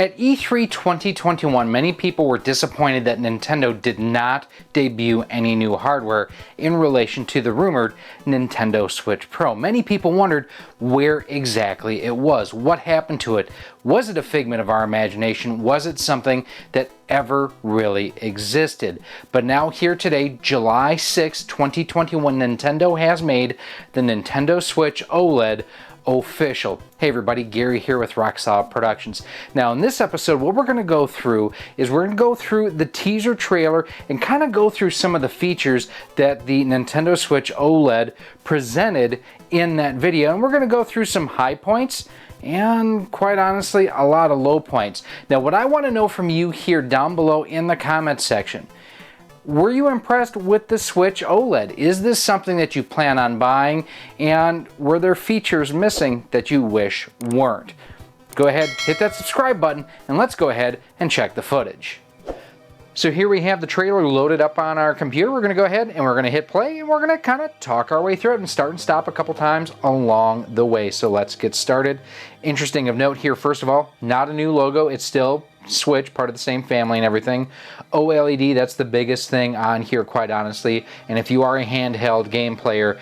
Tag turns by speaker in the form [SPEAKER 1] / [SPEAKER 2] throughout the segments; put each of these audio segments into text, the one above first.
[SPEAKER 1] At E3 2021, many people were disappointed that Nintendo did not debut any new hardware in relation to the rumored Nintendo Switch Pro. Many people wondered where exactly it was. What happened to it? Was it a figment of our imagination? Was it something that ever really existed? But now here today, July 6, 2021, Nintendo has made the Nintendo Switch OLED official. Hey everybody, Gary here with Rock Solid Productions. Now in this episode, what we're going to go through is we're going to go through the teaser trailer and kind of go through some of the features that the Nintendo Switch OLED presented in that video. And we're going to go through some high points and quite honestly, a lot of low points. Now what I want to know from you here down below in the comments section, were you impressed with the Switch OLED? Is this something that you plan on buying? And were there features missing that you wish weren't? Go ahead, hit that subscribe button, and let's go ahead and check the footage. So here we have the trailer loaded up on our computer. We're gonna go ahead and we're gonna hit play and we're gonna kind of talk our way through it and start and stop a couple times along the way. So let's get started. Interesting of note here, first of all, not a new logo. It's still Switch, part of the same family and everything. OLED, that's the biggest thing on here, quite honestly. And if you are a handheld game player,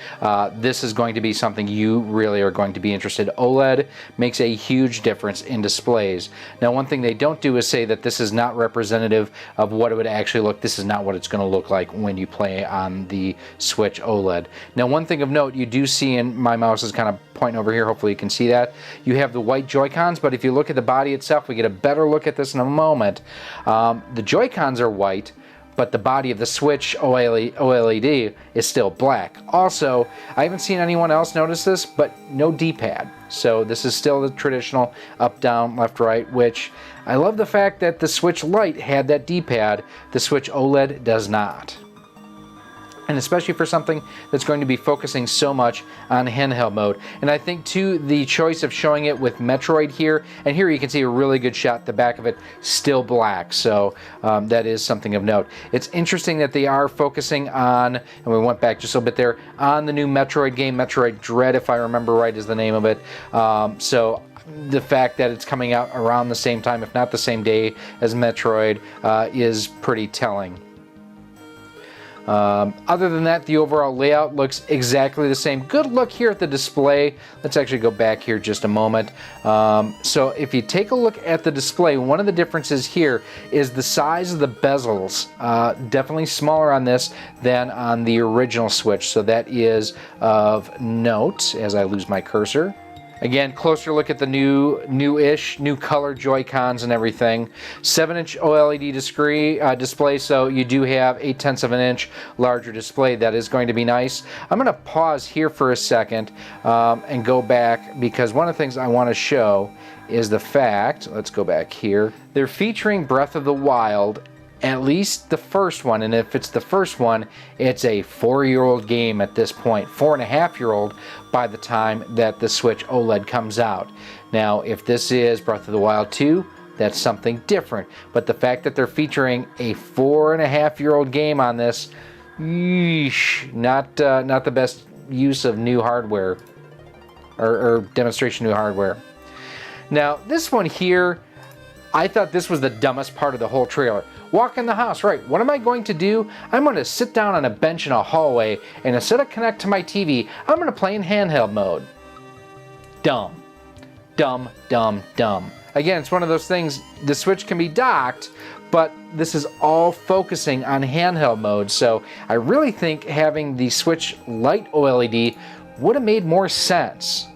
[SPEAKER 1] this is going to be something you really are going to be interested. OLED makes a huge difference in displays. Now, one thing they don't do is say that this is not representative of what it would actually look. This is not what it's going to look like when you play on the Switch OLED. Now, one thing of note, you do see, and my mouse is kind of pointing over here, hopefully you can see that, you have the white Joy-Cons, but if you look at the body itself, we get a better look at this in a moment. The Joy-Cons are white, but the body of the Switch OLED is still black. Also, I haven't seen anyone else notice this, but no D-pad. So this is still the traditional up, down, left, right, which I love the fact that the Switch Lite had that D-pad. The Switch OLED does not. And especially for something that's going to be focusing so much on handheld mode. And I think too, the choice of showing it with Metroid here, and here you can see a really good shot, the back of it still black, so that is something of note. It's interesting that they are focusing on, and we went back just a little bit there, on the new Metroid game, Metroid Dread, if I remember right is the name of it. So the fact that it's coming out around the same time, if not the same day as Metroid, is pretty telling. Other than that, the overall layout looks exactly the same. Good look here at the display. Let's actually go back here just a moment. So if you take a look at the display, one of the differences here is the size of the bezels. Definitely smaller on this than on the original Switch. So that is of note as I lose my cursor. Again, closer look at the new color Joy-Cons and everything. 7-inch OLED display, so you do have 0.8 of an inch larger display. That is going to be nice. I'm going to pause here for a second and go back because one of the things I want to show is the fact, let's go back here, they're featuring Breath of the Wild, at least the first one, and if it's the first one, it's a 4-year-old game at this point, 4.5-year-old by the time that the Switch OLED comes out. Now, if this is Breath of the Wild 2, that's something different, but the fact that they're featuring a 4.5-year-old game on this, yeesh, not the best use of new hardware, or demonstration new hardware. Now, this one here, I thought this was the dumbest part of the whole trailer. Walk in the house, right? What am I going to do? I'm going to sit down on a bench in a hallway, and instead of connect to my TV, I'm going to play in handheld mode. Dumb. Dumb, dumb, dumb. Again, it's one of those things, the Switch can be docked, but this is all focusing on handheld mode, so I really think having the Switch Lite OLED would have made more sense.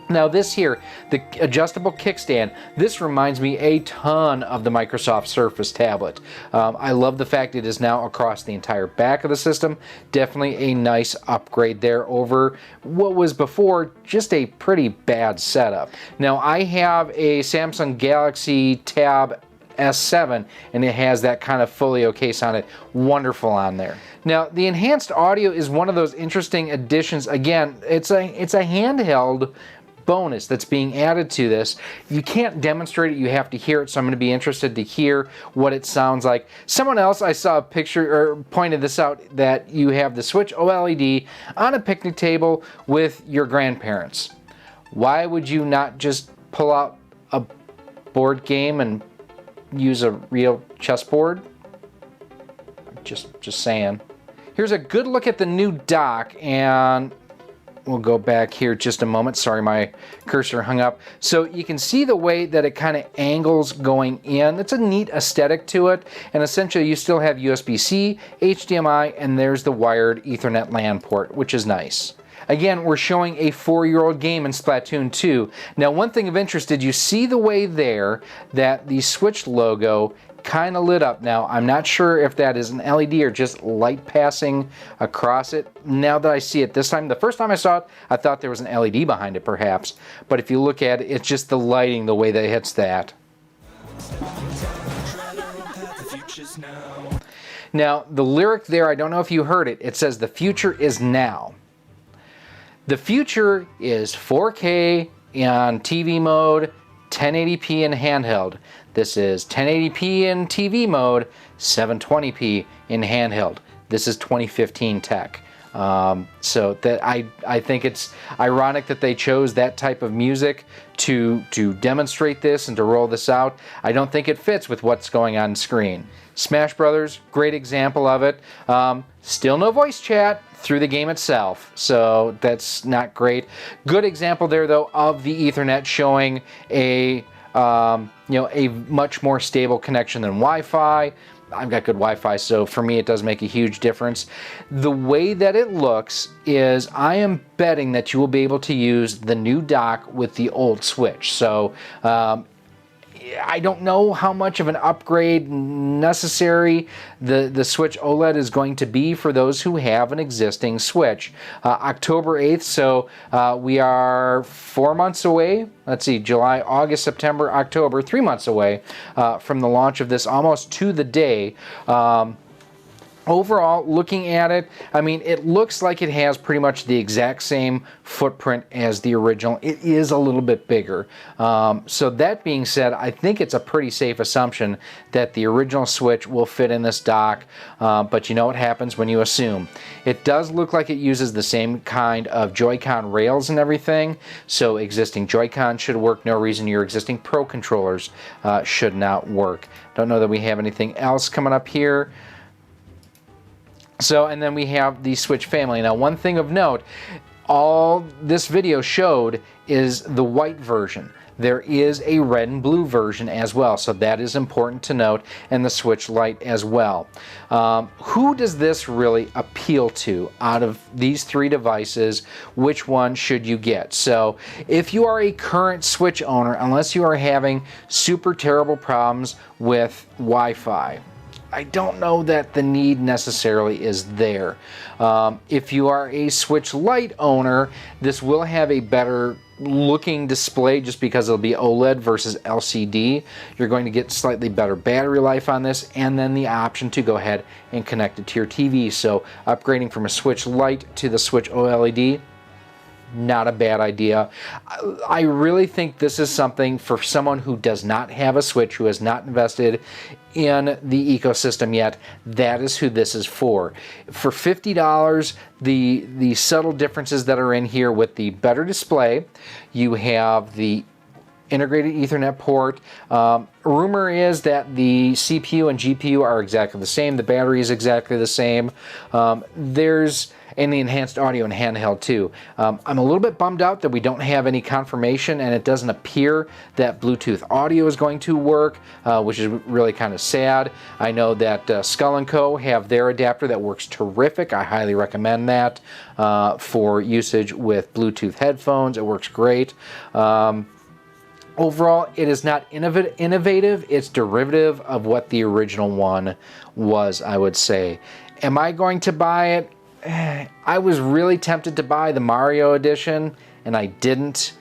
[SPEAKER 1] Now this here, the adjustable kickstand, this reminds me a ton of the Microsoft Surface tablet. I love the fact it is now across the entire back of the system. Definitely a nice upgrade there over what was before just a pretty bad setup. Now I have a Samsung Galaxy Tab S7 and it has that kind of folio case on it. Wonderful on there. Now the enhanced audio is one of those interesting additions. Again, it's a handheld bonus that's being added to this. You can't demonstrate it, you have to hear it, so I'm going to be interested to hear what it sounds like. Someone else, I saw a picture, or pointed this out, that you have the Switch OLED on a picnic table with your grandparents. Why would you not just pull out a board game and use a real chessboard. Just saying. Here's a good look at the new dock, and we'll go back here just a moment. Sorry, my cursor hung up. So you can see the way that it kind of angles going in. It's a neat aesthetic to it. And essentially you still have USB-C, HDMI, and there's the wired Ethernet LAN port, which is nice. Again, we're showing a 4-year-old game in Splatoon 2. Now, one thing of interest, did you see the way there that the Switch logo kind of lit up? Now, I'm not sure if that is an LED or just light passing across it. Now that I see it this time, the first time I saw it, I thought there was an LED behind it perhaps. But if you look at it, it's just the lighting, the way that it hits that. Now, the lyric there, I don't know if you heard it. It says, "The future is now." The future is 4K on TV mode, 1080p in handheld. This is 1080p in TV mode, 720p in handheld. This is 2015 tech. So that I think it's ironic that they chose that type of music to demonstrate this and to roll this out. I don't think it fits with what's going on screen. Smash Brothers, great example of it. Still no voice chat through the game itself, so that's not great. Good example there though of the Ethernet showing a a much more stable connection than Wi-Fi. I've got good Wi-Fi, so for me it does make a huge difference. The way that it looks is, I am betting that you will be able to use the new dock with the old Switch. So I don't know how much of an upgrade necessary the Switch OLED is going to be for those who have an existing Switch. October 8th, so we are 4 months away. Let's see, July, August, September, October, 3 months away from the launch of this, almost to the day. Overall, looking at it, I mean, it looks like it has pretty much the exact same footprint as the original. It is a little bit bigger. So that being said, I think it's a pretty safe assumption that the original Switch will fit in this dock, but you know what happens when you assume. It does look like it uses the same kind of Joy-Con rails and everything, so existing Joy-Con should work. No reason your existing Pro controllers should not work. Don't know that we have anything else coming up here. So, and then we have the Switch family. Now, one thing of note, all this video showed is the white version. There is a red and blue version as well, so that is important to note, and the Switch Lite as well. Who does this really appeal to out of these three devices? Which one should you get? So, if you are a current Switch owner, unless you are having super terrible problems with Wi-Fi, I don't know that the need necessarily is there. If you are a Switch Lite owner, this will have a better looking display just because it'll be OLED versus LCD. You're going to get slightly better battery life on this, and then the option to go ahead and connect it to your TV. So upgrading from a Switch Lite to the Switch OLED, not a bad idea. I really think this is something for someone who does not have a Switch, who has not invested in the ecosystem yet. That is who this is for. For $50, the subtle differences that are in here with the better display, you have the integrated Ethernet port. Rumor is that the CPU and GPU are exactly the same. The battery is exactly the same. And the enhanced audio and handheld too. I'm a little bit bummed out that we don't have any confirmation, and it doesn't appear that Bluetooth audio is going to work, which is really kind of sad. I know that Skull & Co. have their adapter that works terrific. I highly recommend that for usage with Bluetooth headphones. It works great. Overall, it is not innovative. It's derivative of what the original one was, I would say. Am I going to buy it? I was really tempted to buy the Mario edition, and I didn't.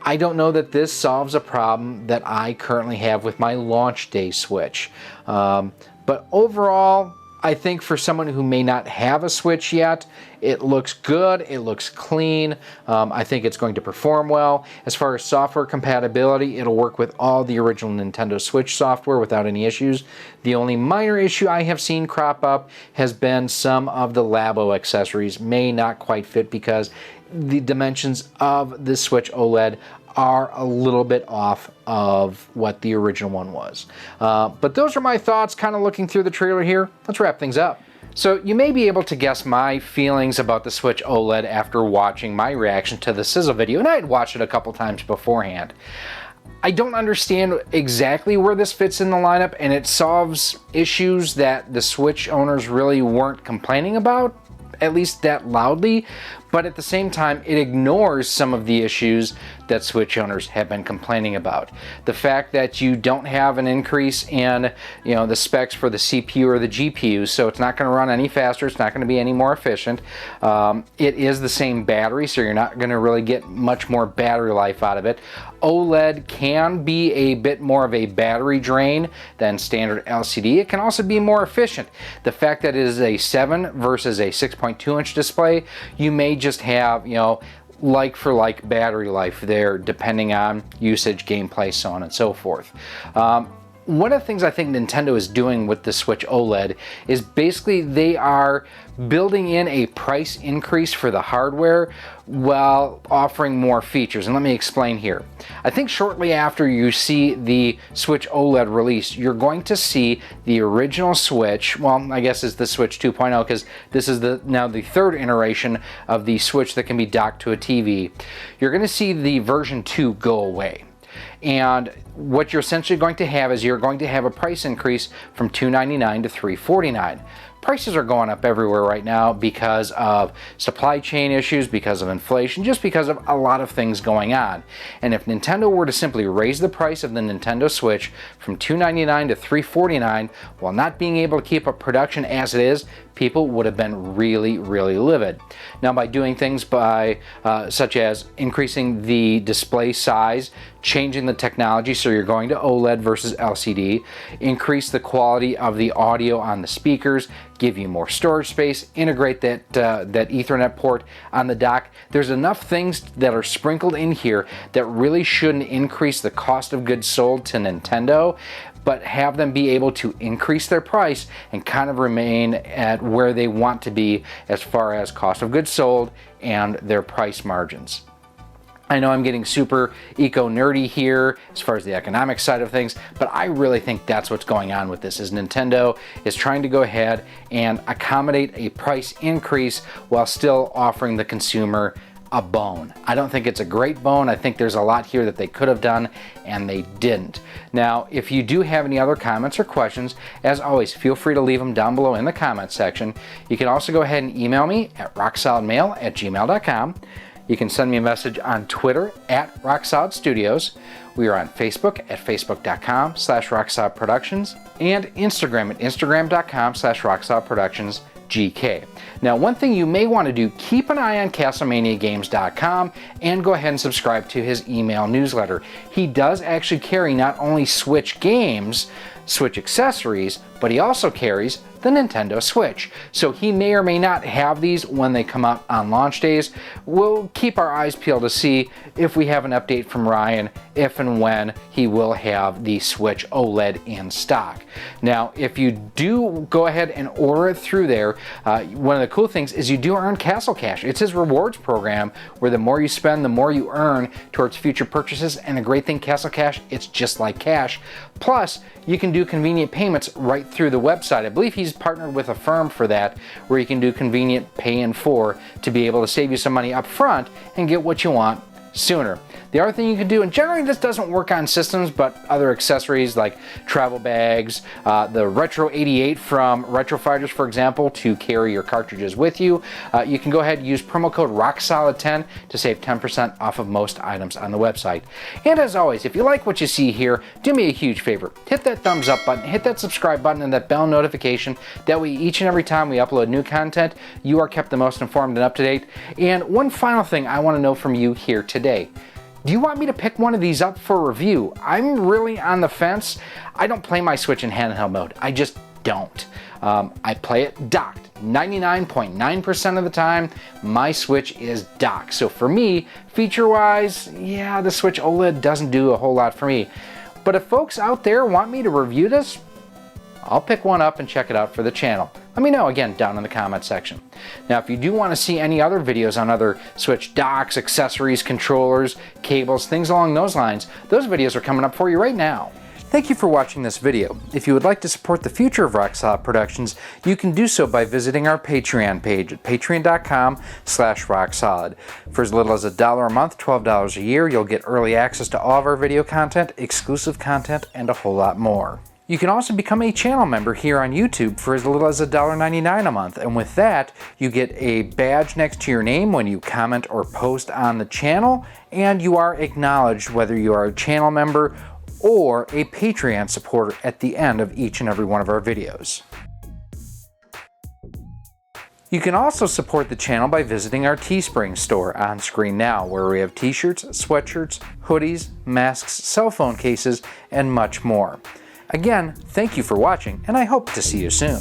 [SPEAKER 1] I don't know that this solves a problem that I currently have with my launch day Switch. But overall, I think for someone who may not have a Switch yet, it looks good, it looks clean. I think it's going to perform well. As far as software compatibility, it'll work with all the original Nintendo Switch software without any issues. The only minor issue I have seen crop up has been some of the Labo accessories may not quite fit because the dimensions of the Switch OLED are a little bit off of what the original one was. But those are my thoughts kind of looking through the trailer here. Let's wrap things up. So you may be able to guess my feelings about the Switch OLED after watching my reaction to the sizzle video, and I had watched it a couple times beforehand. I don't understand exactly where this fits in the lineup, and it solves issues that the Switch owners really weren't complaining about, at least that loudly, but at the same time it ignores some of the issues that Switch owners have been complaining about. The fact that you don't have an increase in, the specs for the CPU or the GPU, so it's not going to run any faster, it's not going to be any more efficient. It is the same battery, so you're not going to really get much more battery life out of it. OLED can be a bit more of a battery drain than standard LCD. It can also be more efficient. The fact that it is a 7 versus a 6.2 inch display, you may just have, like for like battery life there, depending on usage, gameplay, so on and so forth. One of the things I think Nintendo is doing with the Switch OLED is basically they are building in a price increase for the hardware while offering more features. And let me explain here. I think shortly after you see the Switch OLED release, you're going to see the original Switch, well, I guess it's the Switch 2.0 because this is now the third iteration of the Switch that can be docked to a TV. You're going to see the version 2 go away. And what you're essentially going to have is you're going to have a price increase from $299 to $349. Prices are going up everywhere right now because of supply chain issues, because of inflation, just because of a lot of things going on. And if Nintendo were to simply raise the price of the Nintendo Switch from $299 to $349 while not being able to keep up production as it is, people would have been really, really livid. Now, by doing things such as increasing the display size, changing the technology so you're going to OLED versus LCD, increase the quality of the audio on the speakers, give you more storage space, integrate that Ethernet port on the dock. There's enough things that are sprinkled in here that really shouldn't increase the cost of goods sold to Nintendo, but have them be able to increase their price and kind of remain at where they want to be as far as cost of goods sold and their price margins. I know I'm getting super eco-nerdy here as far as the economic side of things, but I really think that's what's going on with this, is Nintendo is trying to go ahead and accommodate a price increase while still offering the consumer a bone. I don't think it's a great bone. I think there's a lot here that they could have done and they didn't. Now, if you do have any other comments or questions, as always, feel free to leave them down below in the comments section. You can also go ahead and email me at rocksolidmail@gmail.com. You can send me a message on Twitter at RockSolidStudios. We are on Facebook at facebook.com/RockSolidProductions and Instagram at instagram.com/RockSolidProductionsGK. Now, one thing you may want to do, keep an eye on CastlemaniaGames.com and go ahead and subscribe to his email newsletter. He does actually carry not only Switch games, Switch accessories, but he also carries the Nintendo Switch. So he may or may not have these when they come out on launch days. We'll keep our eyes peeled to see if we have an update from Ryan, if and when he will have the Switch OLED in stock. Now, if you do go ahead and order it through there, one of the cool things is you do earn Castle Cash. It's his rewards program where the more you spend, the more you earn towards future purchases. And the great thing, Castle Cash, it's just like cash. Plus, you can do convenient payments right through the website. I believe he's partnered with a firm for that, where you can do convenient pay in full to be able to save you some money up front and get what you want sooner. The other thing you can do, and generally this doesn't work on systems, but other accessories like travel bags, the Retro 88 from Retro Fighters, for example, to carry your cartridges with you. You can go ahead and use promo code ROCKSOLID10 to save 10% off of most items on the website. And as always, if you like what you see here, do me a huge favor. Hit that thumbs up button, hit that subscribe button, and that bell notification. That way each and every time we upload new content, you are kept the most informed and up to date. And one final thing I want to know from you here today. Do you want me to pick one of these up for review? I'm really on the fence. I don't play my Switch in handheld mode. I just don't. I play it docked. 99.9% of the time, my Switch is docked. So for me, feature-wise, yeah, the Switch OLED doesn't do a whole lot for me. But if folks out there want me to review this, I'll pick one up and check it out for the channel. Let me know again down in the comment section. Now, if you do want to see any other videos on other Switch docks, accessories, controllers, cables, things along those lines, those videos are coming up for you right now. Thank you for watching this video. If you would like to support the future of Rock Solid Productions, you can do so by visiting our Patreon page at patreon.com/rocksolid. For as little as $1 a month, $12 a year, you'll get early access to all of our video content, exclusive content, and a whole lot more. You can also become a channel member here on YouTube for as little as $1.99 a month, and with that, you get a badge next to your name when you comment or post on the channel, and you are acknowledged whether you are a channel member or a Patreon supporter at the end of each and every one of our videos. You can also support the channel by visiting our Teespring store on screen now, where we have t-shirts, sweatshirts, hoodies, masks, cell phone cases, and much more. Again, thank you for watching, and I hope to see you soon.